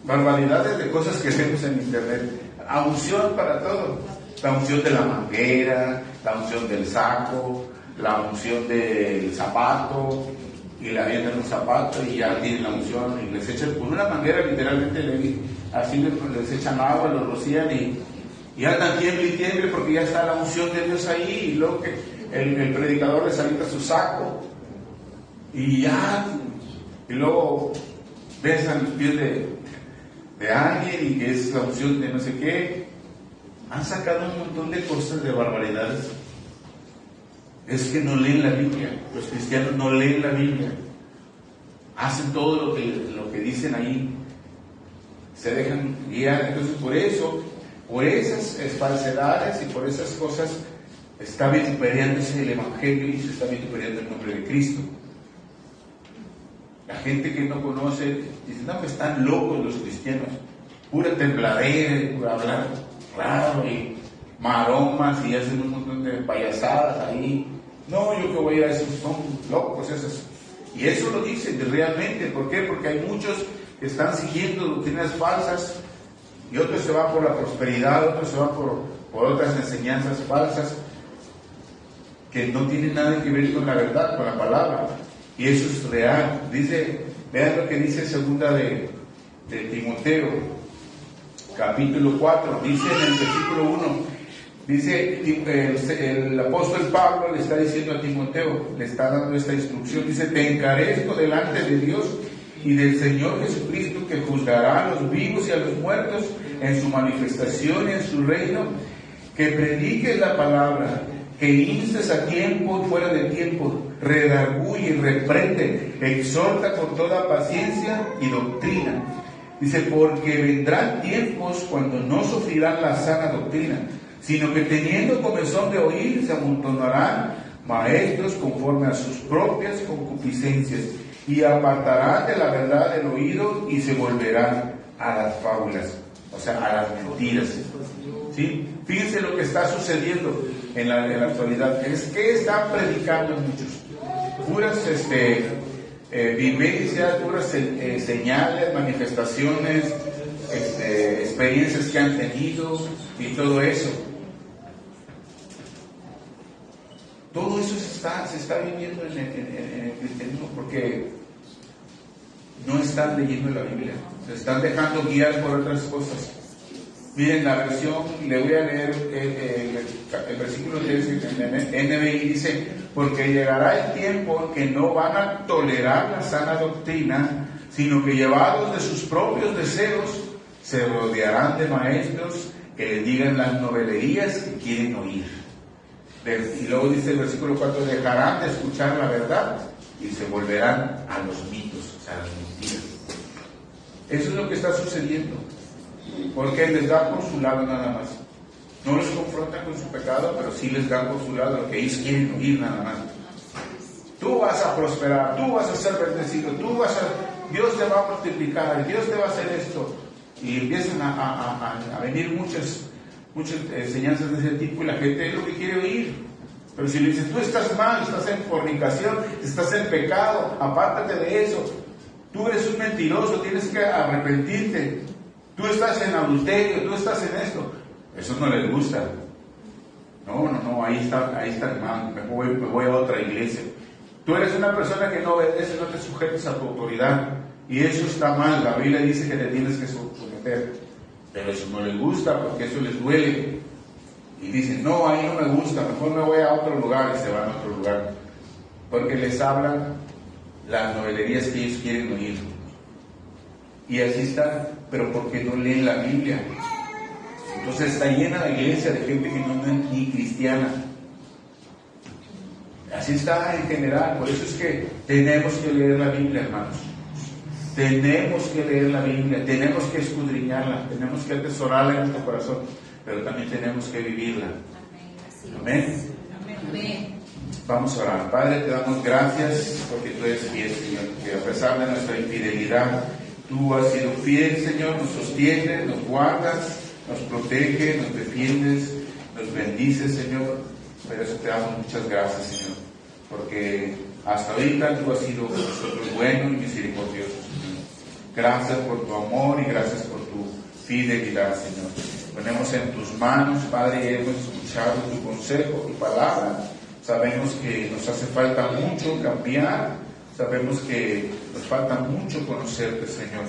barbaridades de cosas que vemos en internet. La unción para todo. La unción de la manguera, la unción del saco, la unción del zapato, y la vienen un zapato y ya tienen la unción y les echan con una manguera, literalmente así les echan agua, los rocían y andan tiemble y tiemble porque ya está la unción de Dios ahí, y luego que el predicador les avienta su saco y luego besan los pies de alguien y que es la unción de no sé qué. Han sacado un montón de cosas, de barbaridades. Es que no leen la Biblia. Los cristianos no leen la Biblia. Hacen todo lo que dicen ahí. Se dejan guiar. Entonces por esas falsedades y por esas cosas está vituperiándose el Evangelio y se está vituperiando el nombre de Cristo. La gente que no conoce dice, no, que están locos los cristianos. Pura tembladera, pura hablar raro y maromas y hacen un montón de payasadas ahí. No, yo que voy a decir, son locos esos. Y eso lo dicen realmente. ¿Por qué? Porque hay muchos que están siguiendo doctrinas falsas y otros se van por la prosperidad, otros se van por otras enseñanzas falsas que no tienen nada que ver con la verdad, con la palabra. Y eso es real. Dice, vean lo que dice 2 de Timoteo, capítulo 4, dice en el versículo 1. Dice, el apóstol Pablo le está diciendo a Timoteo, le está dando esta instrucción, dice, te encarezco delante de Dios y del Señor Jesucristo, que juzgará a los vivos y a los muertos en su manifestación y en su reino, que prediques la palabra, que instes a tiempo y fuera de tiempo, redarguye, reprende, exhorta con toda paciencia y doctrina. Dice, porque vendrán tiempos cuando no sufrirán la sana doctrina, sino que teniendo comezón de oír, se amontonarán maestros conforme a sus propias concupiscencias, y apartarán de la verdad el oído y se volverán a las fábulas, o sea, a las mentiras. ¿Sí? Fíjense lo que está sucediendo en la actualidad. Es que están predicando muchos. Puras vivencias, puras señales, manifestaciones, experiencias que han tenido y todo eso. Todo eso se está viviendo en el cristianismo porque no están leyendo la Biblia, se están dejando guiar por otras cosas. Miren la versión, le voy a leer el versículo 3 en NBI, dice, porque llegará el tiempo en que no van a tolerar la sana doctrina, sino que llevados de sus propios deseos, se rodearán de maestros que les digan las novelerías que quieren oír. Y luego dice el versículo 4, dejarán de escuchar la verdad y se volverán a los mitos, o sea, a las mentiras. Eso es lo que está sucediendo. Porque les da por su lado nada más. No les confrontan con su pecado, pero sí les dan por su lado lo que ellos quieren oír nada más. Tú vas a prosperar, tú vas a ser bendecido, tú vas a Dios te va a multiplicar, Dios te va a hacer esto. Y empiezan a venir muchas enseñanzas de ese tipo y la gente es lo que quiere oír. Pero si le dices, tú estás mal, estás en fornicación, estás en pecado, apártate de eso. Tú eres un mentiroso, tienes que arrepentirte. Tú estás en adulterio, tú estás en esto. Eso no les gusta. No, ahí está mal, me voy a otra iglesia. Tú eres una persona que no obedece, no te sujetas a tu autoridad. Y eso está mal, la Biblia dice que te tienes que someter. Pero eso no les gusta porque eso les duele. Y dicen, no, ahí no me gusta, mejor me voy a otro lugar, y se van a otro lugar. Porque les hablan las novelerías que ellos quieren oír. Y así están, pero porque no leen la Biblia. Entonces está llena la iglesia de gente que no es ni cristiana. Así está en general. Por eso es que tenemos que leer la Biblia, hermanos. Tenemos que leer la Biblia, tenemos que escudriñarla, tenemos que atesorarla en nuestro corazón, pero también tenemos que vivirla. Amén. Amén. Vamos a orar. Padre, te damos gracias porque tú eres fiel, Señor, que a pesar de nuestra infidelidad, tú has sido fiel, Señor, nos sostienes, nos guardas, nos protege, nos defiendes, nos bendices, Señor. Por eso te damos muchas gracias, Señor, porque hasta ahorita tú has sido con nosotros bueno y misericordioso, Señor. Gracias por tu amor y gracias por tu fidelidad, Señor. Ponemos en tus manos, Padre, hemos escuchado tu consejo, tu palabra. Sabemos que nos hace falta mucho cambiar. Sabemos que nos falta mucho conocerte, Señor.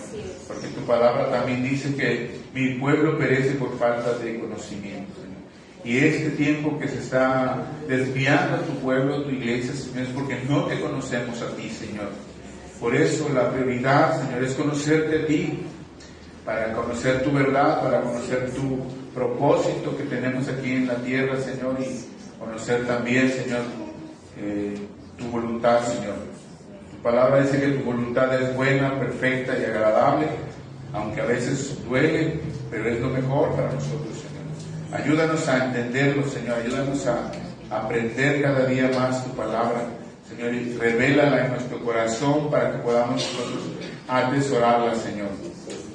Porque tu palabra también dice que mi pueblo perece por falta de conocimiento, Señor. Y este tiempo que se está desviando a tu pueblo, a tu iglesia, Señor, es porque no te conocemos a ti, Señor. Por eso la prioridad, Señor, es conocerte a ti, para conocer tu verdad, para conocer tu propósito que tenemos aquí en la tierra, Señor, y conocer también, Señor, tu voluntad, Señor. Tu palabra dice que tu voluntad es buena, perfecta y agradable, aunque a veces duele, pero es lo mejor para nosotros, Señor. Ayúdanos a entenderlo, Señor, ayúdanos a aprender cada día más tu palabra, Señor, y revélala en nuestro corazón para que podamos nosotros atesorarla, Señor.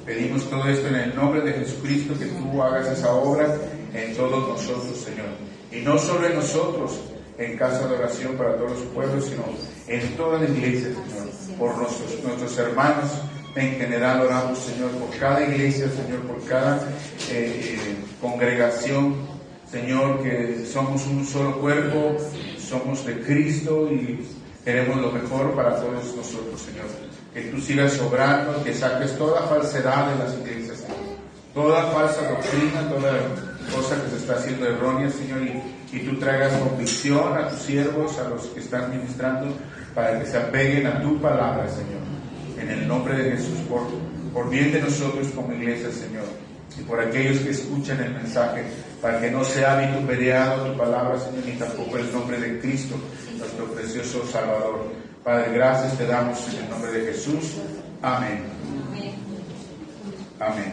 Pedimos todo esto en el nombre de Jesucristo, que tú hagas esa obra en todos nosotros, Señor. Y no solo en nosotros, en casa de oración para todos los pueblos, sino en toda la iglesia, Señor. Por nuestros hermanos en general oramos, Señor, por cada iglesia, Señor, por cada congregación, Señor, que somos un solo cuerpo, somos de Cristo y queremos lo mejor para todos nosotros, Señor. Que tú sigas obrando, que saques toda falsedad de las iglesias, Señor. Toda falsa doctrina, toda cosa que se está haciendo errónea, Señor, y tú traigas convicción a tus siervos, a los que están ministrando, para que se apeguen a tu palabra, Señor. En el nombre de Jesús, por bien de nosotros como iglesia, Señor, y por aquellos que escuchan el mensaje, para que no sea vituperiado tu palabra, Señor, ni tampoco el nombre de Cristo, nuestro precioso Salvador. Padre, gracias te damos en el nombre de Jesús. Amén. Amén.